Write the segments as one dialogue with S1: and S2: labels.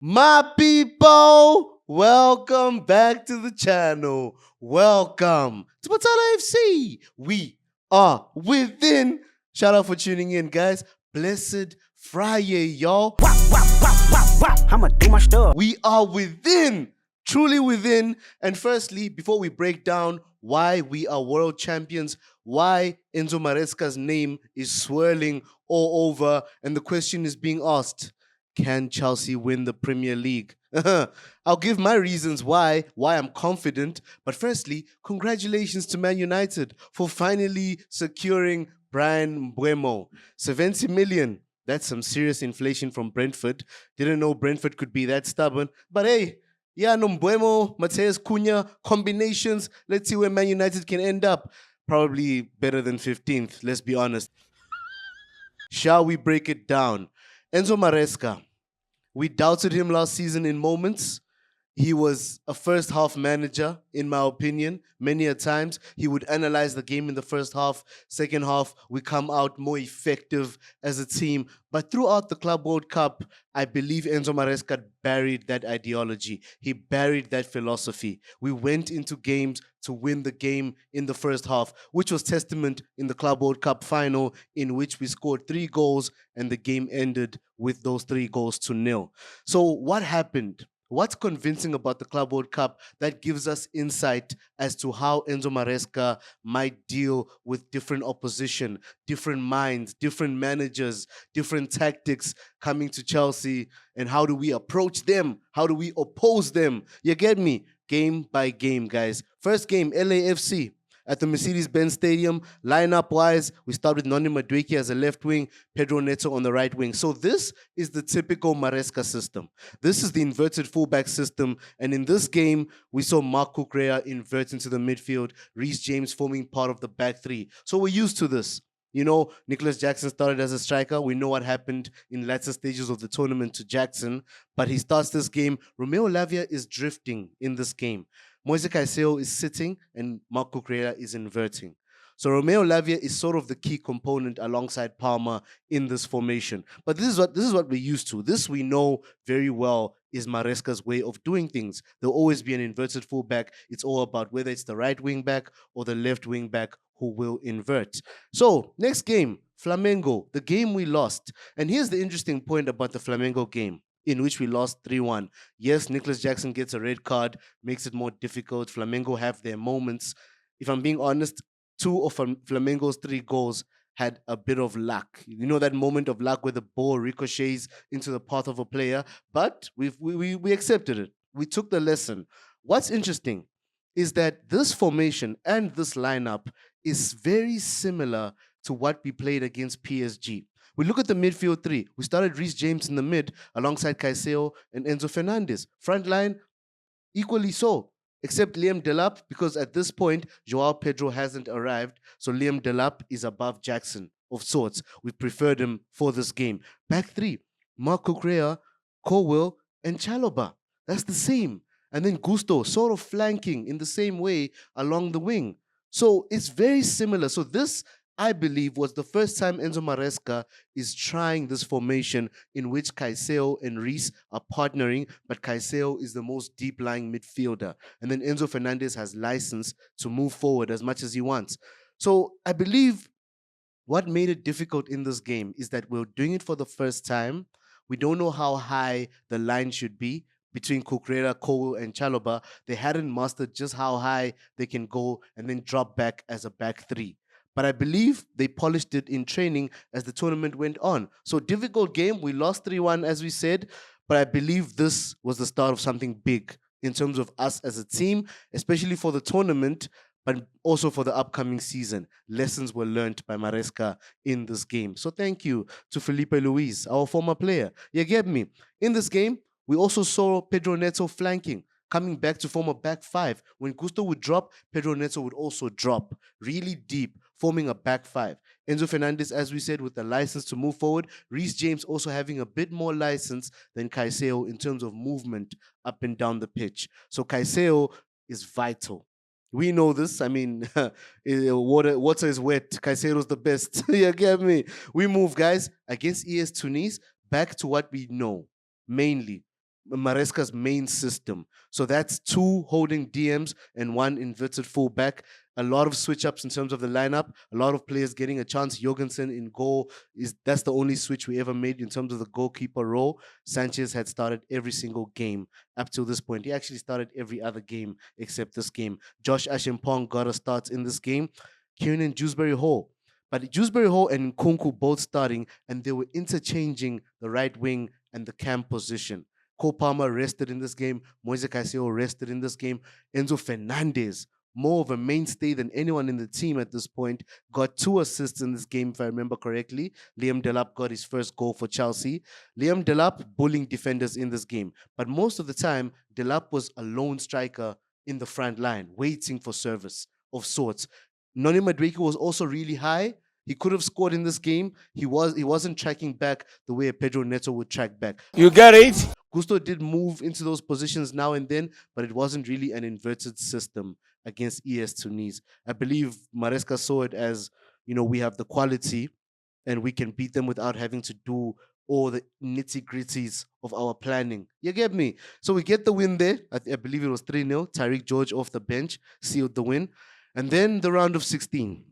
S1: My people, welcome back to the channel. Welcome to Batala FC. We are within. Shout out for tuning in, guys. Blessed Friday, y'all.
S2: I'ma do my stuff.
S1: We are within, truly within. And firstly, before we break down why we are world champions, why Enzo Maresca's name is swirling all over, and the question is being asked, can Chelsea win the Premier League? I'll give my reasons why I'm confident. But firstly, congratulations to Man United for finally securing Brian Mbuemo. 70 million. That's some serious inflation from Brentford. Didn't know Brentford could be that stubborn. But hey, yeah, no Mbuemo, Mateus Cunha combinations. Let's see where Man United can end up. Probably better than 15th, let's be honest. Shall we break it down? Enzo Maresca. We doubted him last season in moments. He was a first half manager, in my opinion. Many a times he would analyze the game in the first half. Second half, we come out more effective as a team. But throughout the Club World Cup, I believe Enzo Maresca buried that ideology. He buried that philosophy. We went into games to win the game in the first half, which was testament in the Club World Cup final, in which we scored 3 goals and the game ended with those 3 goals to nil. So, what happened? What's convincing about the Club World Cup that gives us insight as to how Enzo Maresca might deal with different opposition, different minds, different managers, different tactics coming to Chelsea, and how do we approach them? How do we oppose them? You get me? Game by game, guys. First game, LAFC at the Mercedes-Benz Stadium. Lineup-wise, we start with Noni Madueke as a left wing, Pedro Neto on the right wing. So this is the typical Maresca system. This is the inverted fullback system. And in this game, we saw Marc Cucurella invert into the midfield, Reece James forming part of the back three. So we're used to this. You know, Nicholas Jackson started as a striker. We know what happened in latter stages of the tournament to Jackson, but he starts this game. Romeo Lavia is drifting in this game. Moise Caicedo is sitting and Marc Cucurella is inverting. So Romeo Lavia is sort of the key component alongside Palmer in this formation. But this is what we're used to. This we know very well is Maresca's way of doing things. There'll always be an inverted fullback. It's all about whether it's the right wing back or the left wing back who will invert. So next game, Flamengo, the game we lost. And here's the interesting point about the Flamengo game, in which we lost 3-1. Yes, Nicholas Jackson gets a red card, makes it more difficult. Flamengo have their moments. If I'm being honest, 2 of Flamengo's 3 goals had a bit of luck. You know that moment of luck where the ball ricochets into the path of a player, but we accepted it. We took the lesson. What's interesting is that this formation and this lineup is very similar to what we played against PSG. We look at the midfield three. We started Reece James in the mid alongside Caicedo and Enzo Fernandez. Front line, equally so, except Liam Delap, because at this point, Joao Pedro hasn't arrived. So Liam Delap is above Jackson of sorts. We preferred him for this game. Back three, Marc Cucurella, Colwill, and Chaloba. That's the same. And then Gusto sort of flanking in the same way along the wing. So it's very similar. So this, I believe, was the first time Enzo Maresca is trying this formation in which Caicedo and Reece are partnering, but Caicedo is the most deep-lying midfielder. And then Enzo Fernandez has license to move forward as much as he wants. So I believe what made it difficult in this game is that we're doing it for the first time. We don't know how high the line should be between Cucurella, Cole, and Chaloba. They hadn't mastered just how high they can go and then drop back as a back three. But I believe they polished it in training as the tournament went on. So difficult game. We lost 3-1, as we said. But I believe this was the start of something big in terms of us as a team, especially for the tournament, but also for the upcoming season. Lessons were learned by Maresca in this game. So thank you to Felipe Luis, our former player. You get me? In this game, we also saw Pedro Neto flanking, coming back to form a back five. When Gusto would drop, Pedro Neto would also drop really deep, forming a back five. Enzo Fernandez, as we said, with the license to move forward. Reece James also having a bit more license than Caicedo in terms of movement up and down the pitch. So Caicedo is vital. We know this. I mean, water is wet. Caicedo's the best. You get me? We move, guys, against ES Tunis, back to what we know, mainly Maresca's main system. So that's two holding DMs and one inverted fullback. A lot of switch ups in terms of the lineup. A lot of players getting a chance. Jorgensen in goal is that's the only switch we ever made in terms of the goalkeeper role. Sanchez had started every single game up till this point. He actually started every other game except this game. Josh Ashimpong got a start in this game. Kieran Dewsbury Hall. But Dewsbury Hall and Nkunku both starting, and they were interchanging the right wing and the cam position. Cole Palmer rested in this game. Moise Caicedo rested in this game. Enzo Fernandez, more of a mainstay than anyone in the team at this point, got 2 assists in this game, if I remember correctly. Liam Delap got his first goal for Chelsea. Liam Delap bullying defenders in this game. But most of the time, Delap was a lone striker in the front line, waiting for service of sorts. Noni Madueke was also really high. He could have scored in this game. He wasn't tracking back the way Pedro Neto would track back.
S2: You get it?
S1: Gusto did move into those positions now and then, but it wasn't really an inverted system against ES Tunis. I believe Maresca saw it as, we have the quality and we can beat them without having to do all the nitty gritties of our planning. You get me? So we get the win there. I believe it was 3-0. Tariq George off the bench sealed the win. And then the round of 16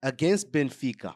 S1: against Benfica.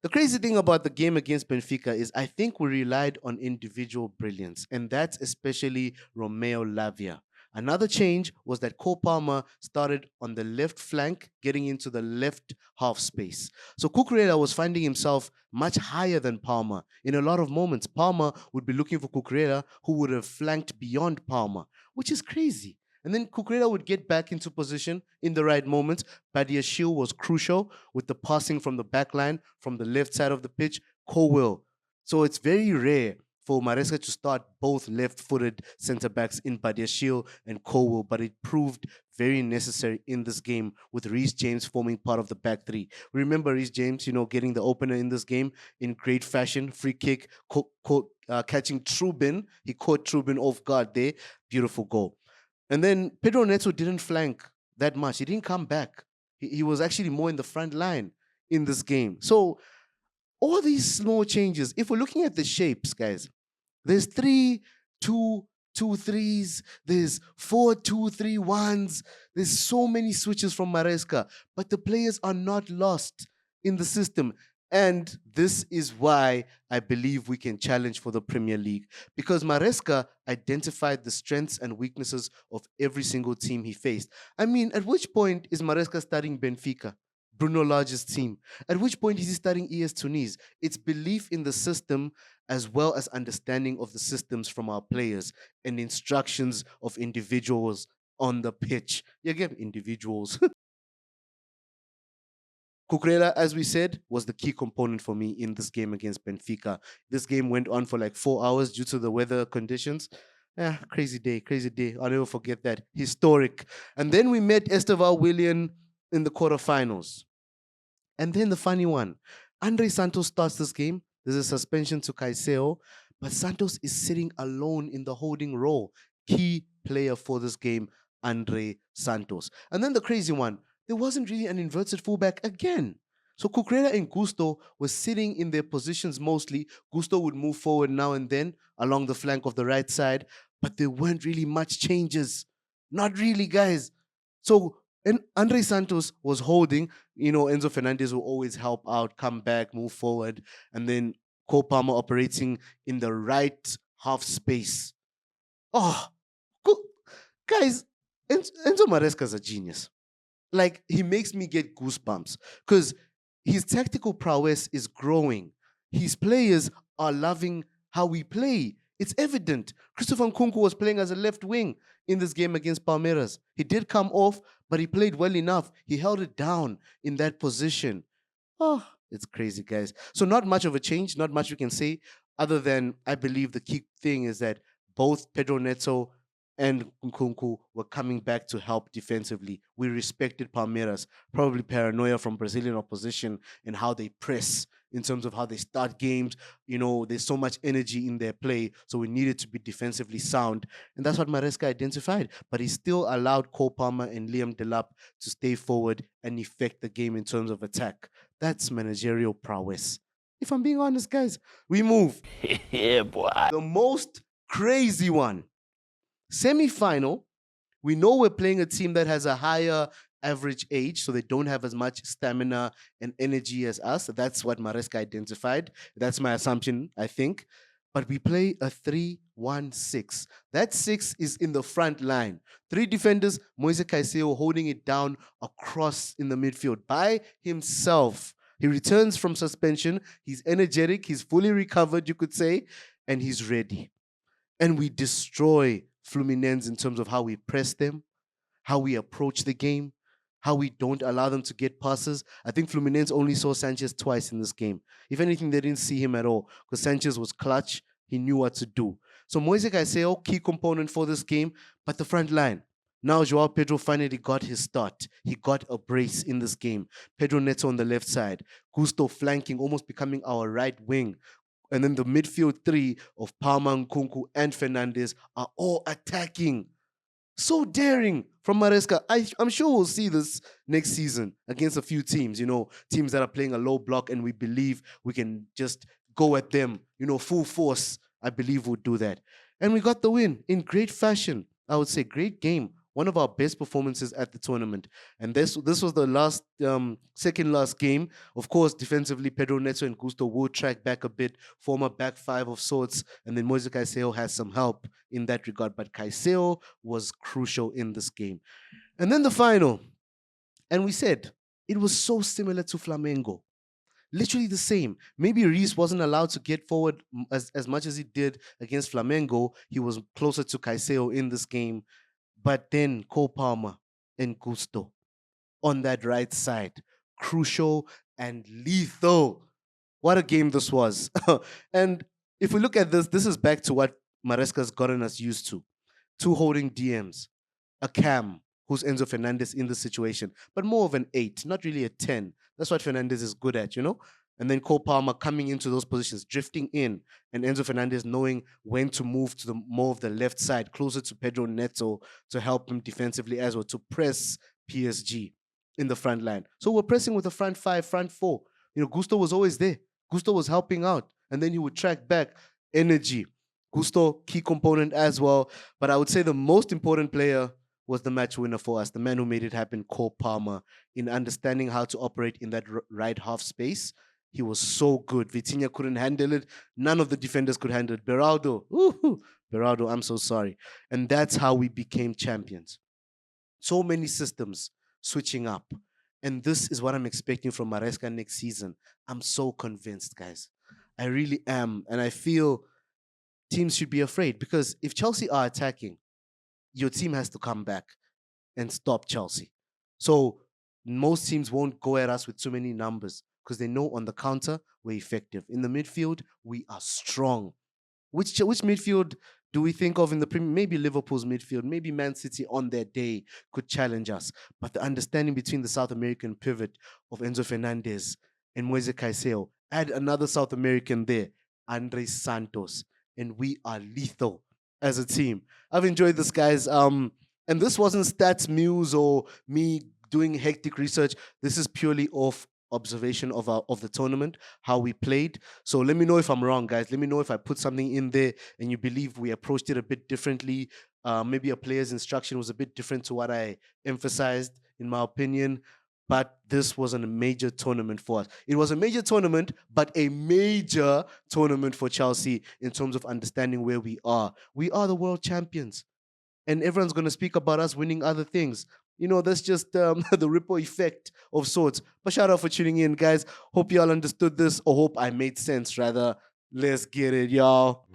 S1: The crazy thing about the game against Benfica is I think we relied on individual brilliance, and that's especially Romeo Lavia. Another change was that Cole Palmer started on the left flank, getting into the left half space. So Cucurella was finding himself much higher than Palmer. In a lot of moments, Palmer would be looking for Cucurella, who would have flanked beyond Palmer, which is crazy. And then Cucurella would get back into position in the right moment. Badiashile was crucial with the passing from the back line, from the left side of the pitch, Colwell. So it's very rare for Maresca to start both left-footed centre-backs in Badiashile and Colwell, but it proved very necessary in this game with Reece James forming part of the back three. Remember Reece James, getting the opener in this game in great fashion, free kick, catching Trubin. He caught Trubin off guard there. Beautiful goal. And then Pedro Neto didn't flank that much. He didn't come back. He was actually more in the front line in this game. So all these small changes, if we're looking at the shapes, guys, there's 3-2-2-3s, there's 4-2-3-1s, there's so many switches from Maresca, but the players are not lost in the system. And this is why I believe we can challenge for the Premier League, because Maresca identified the strengths and weaknesses of every single team he faced. I mean, at which point is Maresca starting Benfica, Bruno Lage's team? At which point is he starting ES Tunis? It's belief in the system as well as understanding of the systems from our players and instructions of individuals on the pitch. You get individuals. Cucurella, as we said, was the key component for me in this game against Benfica. This game went on for like 4 hours due to the weather conditions. Crazy day, crazy day. I'll never forget that. Historic. And then we met Esteval Willian in the quarterfinals. And then the funny one, Andre Santos starts this game. There's a suspension to Caicedo, but Santos is sitting alone in the holding role. Key player for this game, Andre Santos. And then the crazy one, there wasn't really an inverted fullback again. So Cucurella and Gusto were sitting in their positions mostly. Gusto would move forward now and then along the flank of the right side, but there weren't really much changes. Not really, guys. So and Andre Santos was holding, Enzo Fernandez will always help out, come back, move forward, and then Cole Palmer operating in the right half space. Oh, guys, Enzo Maresca is a genius. Like, he makes me get goosebumps because his tactical prowess is growing. His players are loving how we play. It's evident. Christopher Nkunku was playing as a left wing in this game against Palmeiras. He did come off, but he played well enough. He held it down in that position. Oh, it's crazy, guys. So not much of a change, not much we can say, other than I believe the key thing is that both Pedro Neto and Nkunku were coming back to help defensively. We respected Palmeiras, probably paranoia from Brazilian opposition and how they press in terms of how they start games. There's so much energy in their play, so we needed to be defensively sound. And that's what Maresca identified. But he still allowed Cole Palmer and Liam Delap to stay forward and effect the game in terms of attack. That's managerial prowess. If I'm being honest, guys, we move.
S2: Yeah, boy.
S1: The most Crazy one. Semi-final, we know we're playing a team that has a higher average age, so they don't have as much stamina and energy as us. That's what Maresca identified. That's my assumption, I think. But we play a 3-1-6. That six is in the front line. Three defenders, Moise Caicedo holding it down across in the midfield by himself. He returns from suspension. He's energetic. He's fully recovered, you could say, and he's ready. And we destroy Fluminense in terms of how we press them, how we approach the game, how we don't allow them to get passes. I think Fluminense only saw Sanchez twice in this game. If anything, they didn't see him at all because Sanchez was clutch. He knew what to do. So Moise Caicedo, key component for this game, but the front line. Now Joao Pedro finally got his start. He got a brace in this game. Pedro Neto on the left side. Gusto flanking, almost becoming our right wing. And then the midfield three of Palma, Nkunku, and Fernandez are all attacking. So daring from Maresca. I'm sure we'll see this next season against a few teams, teams that are playing a low block and we believe we can just go at them, full force. I believe we'll do that. And we got the win in great fashion. I would say great game. One of our best performances at the tournament. And this was the second last game. Of course, defensively, Pedro Neto and Gusto will track back a bit, form a back five of sorts, and then Moise Caicedo has some help in that regard. But Caicedo was crucial in this game. And then the final. And we said, it was so similar to Flamengo. Literally the same. Maybe Reese wasn't allowed to get forward as much as he did against Flamengo. He was closer to Caicedo in this game. But then Cole Palmer and Gusto on that right side. Crucial and lethal. What a game this was. And if we look at this, this is back to what Maresca's gotten us used to. Two holding DMs, a cam, who's Enzo Fernandez in the situation, but more of an 8, not really a 10. That's what Fernandez is good at, And then Cole Palmer coming into those positions, drifting in, and Enzo Fernandez knowing when to move to the more of the left side, closer to Pedro Neto to help him defensively as well, to press PSG in the front line. So we're pressing with the front five, front four. Gusto was always there. Gusto was helping out, and then he would track back. Energy. Gusto, key component as well. But I would say the most important player was the match winner for us, the man who made it happen, Cole Palmer, in understanding how to operate in that right half space. He was so good. Vitinha couldn't handle it. None of the defenders could handle it. Beraldo, I'm so sorry. And that's how we became champions. So many systems switching up. And this is what I'm expecting from Maresca next season. I'm so convinced, guys. I really am. And I feel teams should be afraid because if Chelsea are attacking, your team has to come back and stop Chelsea. So most teams won't go at us with too many numbers because they know on the counter we're effective. In the midfield, we are strong. Which midfield do we think of in the Premier? Maybe Liverpool's midfield, maybe Man City on their day could challenge us. But the understanding between the South American pivot of Enzo Fernandez and Moise Caicedo, add another South American there, Andres Santos, and we are lethal as a team. I've enjoyed this, guys. And this wasn't stats muse or me doing hectic research. This is purely off observation of the tournament, how we played. So let me know if I'm wrong, guys. Let me know if I put something in there and you believe we approached it a bit differently. Maybe a player's instruction was a bit different to what I emphasized, in my opinion. But this wasn't a major tournament for us. It was a major tournament, but a major tournament for Chelsea in terms of understanding where we are. We are the world champions. And everyone's going to speak about us winning other things. That's just the ripple effect of sorts. But shout out for tuning in, guys. Hope y'all understood this, or hope I made sense, rather. Let's get it, y'all.